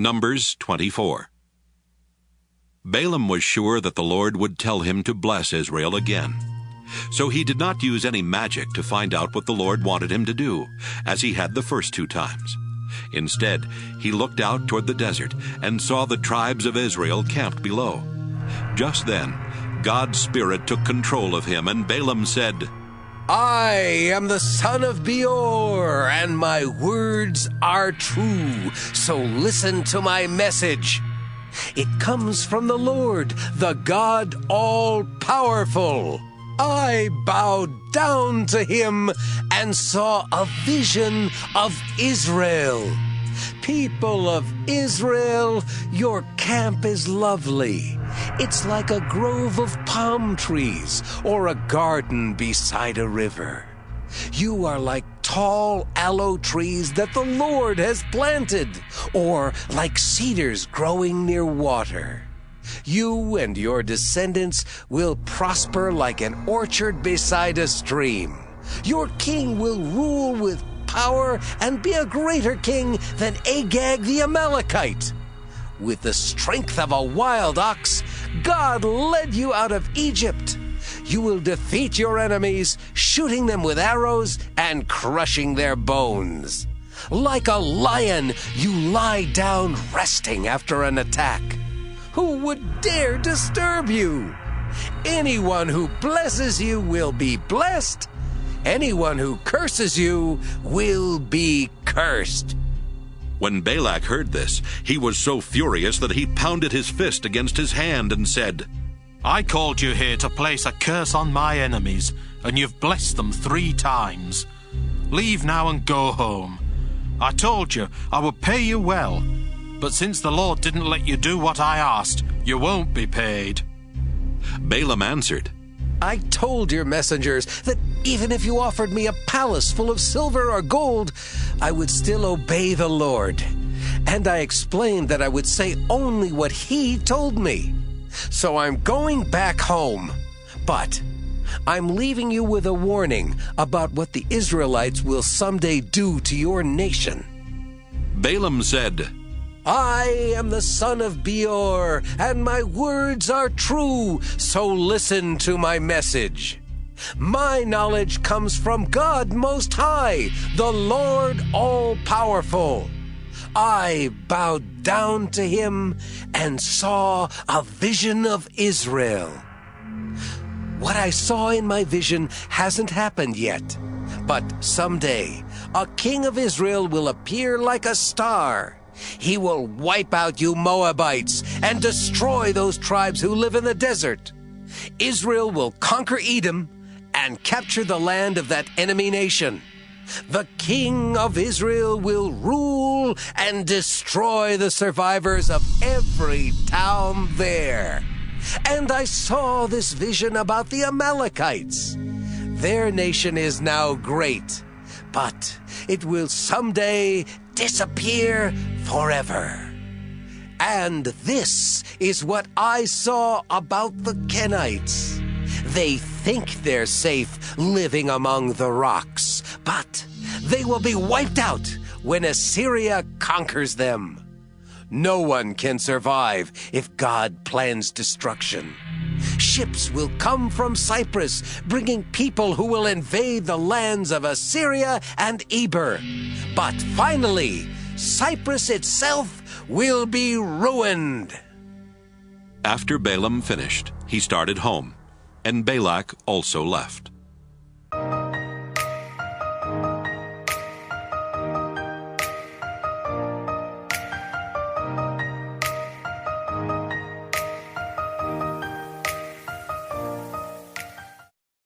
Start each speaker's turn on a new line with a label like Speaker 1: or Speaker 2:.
Speaker 1: Numbers 24. Balaam was sure that the Lord would tell him to bless Israel again. So he did not use any magic to find out what the Lord wanted him to do, as he had the first 2 times. Instead, he looked out toward the desert and saw the tribes of Israel camped below. Just then, God's Spirit took control of him, and Balaam said,
Speaker 2: I am the son of Beor, and my words are true, so listen to my message. It comes from the Lord, the God all-powerful. I bowed down to him and saw a vision of Israel. People of Israel, your camp is lovely. It's like a grove of palm trees or a garden beside a river. You are like tall aloe trees that the Lord has planted, or like cedars growing near water. You and your descendants will prosper like an orchard beside a stream. Your king will rule with power and be a greater king than Agag the Amalekite. With the strength of a wild ox, God led you out of Egypt. You will defeat your enemies, shooting them with arrows and crushing their bones. Like a lion, you lie down resting after an attack. Who would dare disturb you? Anyone who blesses you will be blessed. Anyone who curses you will be cursed.
Speaker 1: When Balak heard this, he was so furious that he pounded his fist against his hand and said,
Speaker 3: I called you here to place a curse on my enemies, and you've blessed them 3 times. Leave now and go home. I told you I would pay you well, but since the Lord didn't let you do what I asked, you won't be paid.
Speaker 1: Balaam answered,
Speaker 2: I told your messengers that even if you offered me a palace full of silver or gold, I would still obey the Lord. And I explained that I would say only what he told me. So I'm going back home. But I'm leaving you with a warning about what the Israelites will someday do to your nation.
Speaker 1: Balaam said,
Speaker 2: I am the son of Beor, and my words are true, so listen to my message. My knowledge comes from God Most High, the Lord all-powerful. I bowed down to him and saw a vision of Israel. What I saw in my vision hasn't happened yet, but someday a king of Israel will appear like a star. He will wipe out you Moabites and destroy those tribes who live in the desert. Israel will conquer Edom and capture the land of that enemy nation. The king of Israel will rule and destroy the survivors of every town there. And I saw this vision about the Amalekites. Their nation is now great, but it will someday disappear forever. And this is what I saw about the Kenites. They think they're safe living among the rocks, but they will be wiped out when Assyria conquers them. No one can survive if God plans destruction. Ships will come from Cyprus, bringing people who will invade the lands of Assyria and Eber. But finally, Cyprus itself will be ruined.
Speaker 1: After Balaam finished, he started home, and Balak also left.